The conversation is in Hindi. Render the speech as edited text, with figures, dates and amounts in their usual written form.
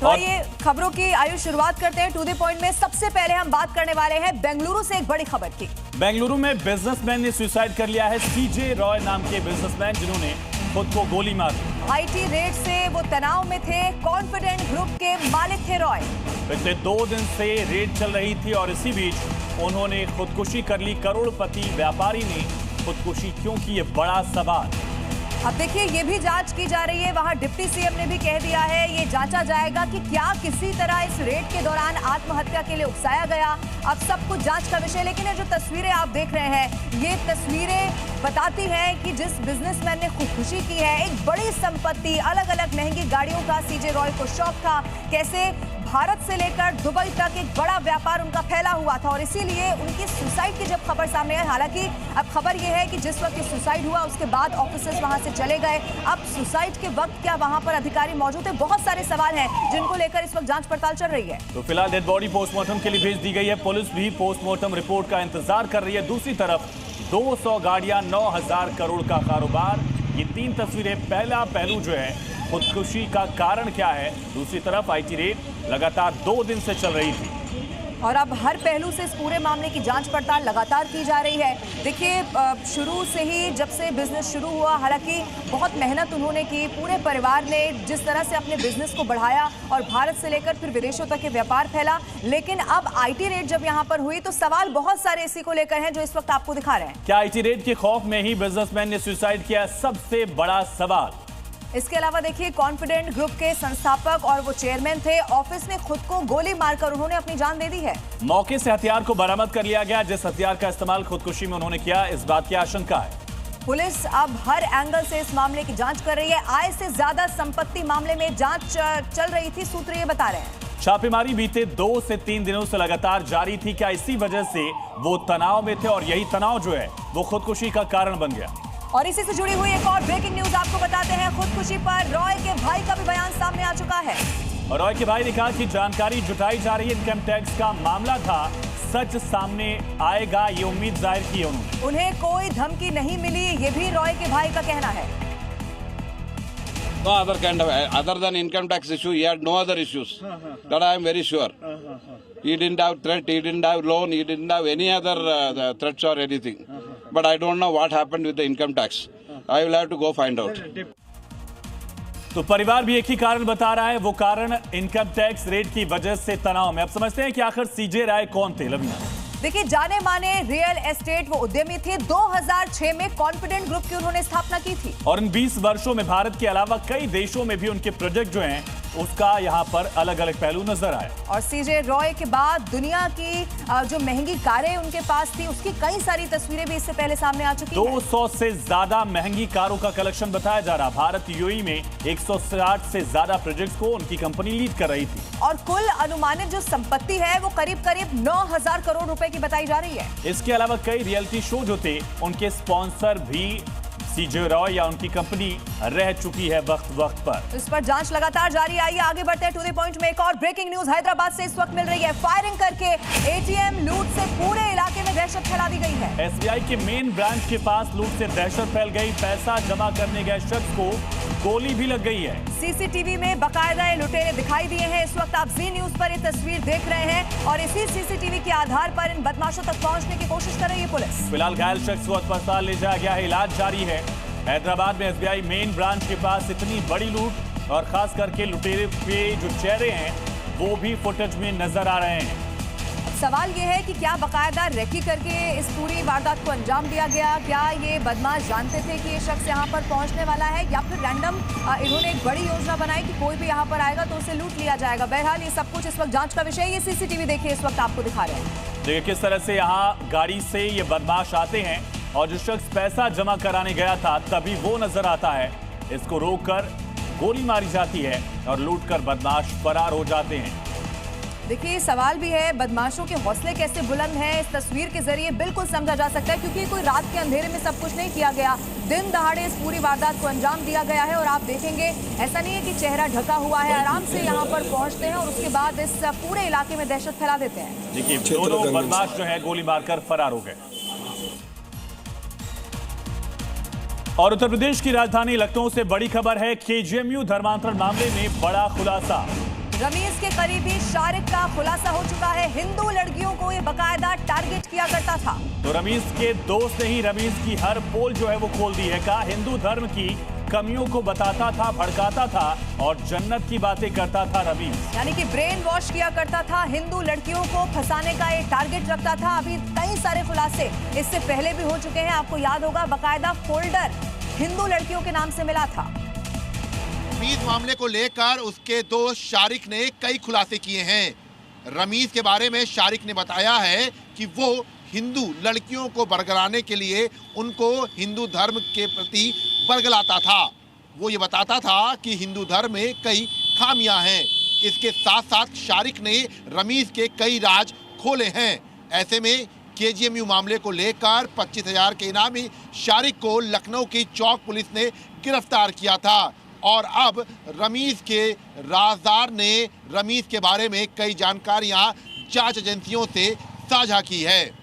तो ये खबरों की आयु शुरुआत करते हैं टू द पॉइंट में। सबसे पहले हम बात करने वाले हैं बेंगलुरु से एक बड़ी खबर की। बेंगलुरु में बिजनेसमैन ने सुसाइड कर लिया है। सीजे रॉय नाम के बिजनेसमैन जिन्होंने खुद को गोली मार दी। आईटी रेड से वो तनाव में थे। कॉन्फिडेंट ग्रुप के मालिक थे रॉय। पिछले 2 दिन से रेड चल रही थी और इसी बीच उन्होंने खुदकुशी कर ली। करोड़पति व्यापारी ने खुदकुशी क्यों की, ये बड़ा सवाल। अब देखिए ये भी जांच की जा रही है। वहां डिप्टी सीएम ने भी कह दिया है ये जांचा जाएगा कि क्या किसी तरह इस रेड के दौरान आत्महत्या के लिए उकसाया गया। अब सब कुछ जांच का विषय। लेकिन ये जो तस्वीरें आप देख रहे हैं, ये तस्वीरें बताती हैं कि जिस बिजनेसमैन ने खुदकुशी की है, एक बड़ी संपत्ति, अलग अलग महंगी गाड़ियों का सीजे रॉय को शौक था। कैसे भारत से लेकर दुबई तक एक बड़ा व्यापार उनका फैला हुआ था और इसीलिए उनकी सुसाइड की जब खबर सामने आई, हालांकि अब खबर यह है कि जिस वक्त ये सुसाइड हुआ उसके बाद ऑफिसर्स वहां से चले गए। अब सुसाइड के वक्त क्या वहां पर अधिकारी मौजूद है? बहुत सारे सवाल हैं जिनको लेकर इस वक्त जांच पड़ताल चल रही है। तो फिलहाल डेड बॉडी पोस्टमार्टम के लिए भेज दी गई है। पुलिस भी पोस्टमार्टम रिपोर्ट का इंतजार कर रही है। दूसरी तरफ 200 गाड़ियां, 9,000 करोड़ का कारोबार, ये 3 तस्वीरें। पहला पहलू जो है खुदकुशी का कारण क्या है, दूसरी तरफ आईटी रेड लगातार 2 दिन से चल रही थी और अब हर पहलू से इस पूरे मामले की जांच पड़ताल लगातार की जा रही है। देखिए शुरू से ही जब से बिजनेस शुरू हुआ, हालांकि बहुत मेहनत उन्होंने की, पूरे परिवार ने जिस तरह से अपने बिजनेस को बढ़ाया और भारत से लेकर फिर विदेशों तक के व्यापार फैला। लेकिन अब आईटी रेड जब यहाँ पर हुई तो सवाल बहुत सारे इसी को लेकर हैं जो इस वक्त आपको दिखा रहे हैं। क्या आईटी रेड के खौफ में ही बिजनेसमैन ने सुसाइड किया? सबसे बड़ा सवाल। इसके अलावा देखिए कॉन्फिडेंट ग्रुप के संस्थापक और वो चेयरमैन थे। ऑफिस में खुद को गोली मारकर उन्होंने अपनी जान दे दी है। मौके से हथियार को बरामद कर लिया गया। जिस हथियार का इस्तेमाल खुदकुशी में उन्होंने किया, इस बात की आशंका है। पुलिस अब हर एंगल से इस मामले की जांच कर रही है। आय से ज्यादा संपत्ति मामले में जांच चल रही थी, सूत्र ये बता रहे हैं। छापेमारी बीते 2 से 3 दिनों से लगातार जारी थी। क्या इसी वजह से वो तनाव में थे और यही तनाव जो है वो खुदकुशी का कारण बन गया? और इसी से जुड़ी हुई एक और ब्रेकिंग न्यूज आपको बताते हैं। खुदकुशी पर रॉय के भाई का भी बयान सामने आ चुका है। और रॉय के भाई ने कहा कि जानकारी जुटाई जा रही है। इनकम टैक्स का मामला था, सच सामने आएगा ये उम्मीद जाहिर की है उन्होंने। उन्हें कोई धमकी नहीं मिली, ये भी रॉय के भाई का कहना है। No other kind of, other than income tax issue, he had no other issues. That I am very sure. He didn't have threat, he didn't have loan, he didn't have any other threats or anything. But I don't know what happened with the income tax. I will have to go find out. तो परिवार भी एक ही कारण बता रहा है, वो कारण इनकम टैक्स रेट की वजह से तनाव में। अब समझते हैं कि आखिर सीजे राय कौन थे। लवीना देखिए जाने माने रियल एस्टेट वो उद्यमी थे। 2006 में कॉन्फिडेंट ग्रुप की उन्होंने स्थापना की थी और इन 20 वर्षों में भारत के अलावा कई देशों में भी उनके प्रोजेक्ट जो हैं उसका यहाँ पर अलग अलग पहलू नजर आए। और सीजे रॉय के बाद दुनिया की जो महंगी कारें उनके पास थी उसकी कई सारी तस्वीरें भी इससे पहले सामने आ चुकी हैं। 200 से ज्यादा महंगी कारों का कलेक्शन बताया जा रहा। भारत यूएई में 160 से ज्यादा प्रोजेक्ट्स को उनकी कंपनी लीड कर रही थी और कुल अनुमानित जो संपत्ति है वो करीब करीब 9,000 करोड़ रुपए की बताई जा रही है। इसके अलावा कई रियलिटी शो जो थे उनके स्पॉन्सर भी सीजे रॉय या उनकी कंपनी रह चुकी है वक्त पर। इस पर जांच लगातार जारी। आइए आगे बढ़ते हैं टू द पॉइंट में। एक और ब्रेकिंग न्यूज हैदराबाद से इस वक्त मिल रही है। फायरिंग करके एटीएम लूट से पूरे इलाके में दहशत फैला दी गई है। एसबीआई के मेन ब्रांच के पास लूट से दहशत फैल गई। पैसा जमा करने गए शख्स को गोली भी लग गई है। सीसीटीवी में बाकायदा ये लुटेरे दिखाई दिए हैं। इस वक्त आप जी न्यूज पर ये तस्वीर देख रहे हैं और इसी सीसीटीवी के आधार पर इन बदमाशों तक पहुंचने की कोशिश कर रही है पुलिस। फिलहाल घायल शख्स को अस्पताल ले जाया गया है, इलाज जारी है। हैदराबाद में एसबीआई मेन ब्रांच के पास इतनी बड़ी लूट और खास करके लुटेरे के जो चेहरे हैं वो भी फुटेज में नजर आ रहे हैं। सवाल ये है कि क्या बाकायदा रेकी करके इस पूरी वारदात को अंजाम दिया गया? क्या ये बदमाश जानते थे कि ये शख्स यहाँ पर पहुंचने वाला है या फिर रैंडम इन्होंने एक बड़ी योजना बनाई कि कोई भी यहाँ पर आएगा तो उसे लूट लिया जाएगा? बहरहाल ये सब कुछ इस वक्त जांच का विषय। ये सीसीटीवी देखिए इस वक्त आपको दिखा रहे हैं। देखिए किस तरह से यहाँ गाड़ी से ये बदमाश आते हैं और जो शख्स पैसा जमा कराने गया था तभी वो नजर आता है। इसको रोककर गोली मारी जाती है और लूटकर बदमाश फरार हो जाते हैं। देखिए सवाल भी है बदमाशों के हौसले कैसे बुलंद हैं। इस तस्वीर के जरिए बिल्कुल समझा जा सकता है क्योंकि कोई रात के अंधेरे में सब कुछ नहीं किया गया। दिन दहाड़े इस पूरी वारदात को अंजाम दिया गया है और आप देखेंगे ऐसा नहीं है कि चेहरा ढका हुआ है। आराम से यहाँ पर पहुंचते हैं और उसके बाद इस पूरे इलाके में दहशत फैला देते हैं। देखिए दोनों बदमाश जो है गोली मारकर फरार हो गए। और उत्तर प्रदेश की राजधानी लखनऊ से बड़ी खबर है। केजीएमयू धर्मांतरण मामले में बड़ा खुलासा। रमीज के करीबी शारिक का खुलासा हो चुका है। हिंदू लड़कियों को ये बकायदा टारगेट किया करता था। तो रमीज के दोस्त ने ही रमीज की हर पोल जो है वो खोल दी है। कहा हिंदू धर्म की कमियों को बताता था, भड़काता था और जन्नत की बातें करता था रमीज। यानी कि ब्रेन वॉश किया करता था, हिंदू लड़कियों को फंसाने का एक टारगेट रखता था। अभी कई सारे खुलासे इससे पहले भी हो चुके हैं। आपको याद होगा बकायदा फोल्डर हिंदू लड़कियों के नाम से मिला था। रमीज मामले को लेकर उसके दोस्त शारिक ने कई खुलासे किए हैं। रमीज के बारे में शारिक ने बताया है कि वो हिंदू लड़कियों को बरगलाने के लिए उनको हिंदू धर्म के प्रति बरगलाता था। वो ये बताता था कि हिंदू धर्म में कई खामियां हैं। इसके साथ साथ शारिक ने रमीज के कई राज खोले हैं। ऐसे में केजीएमयू मामले को लेकर 25,000 के इनामी शारिक को लखनऊ की चौक पुलिस ने गिरफ्तार किया था और अब रमीज के राजदार ने रमीज के बारे में कई जानकारियां जांच एजेंसियों से साझा की है।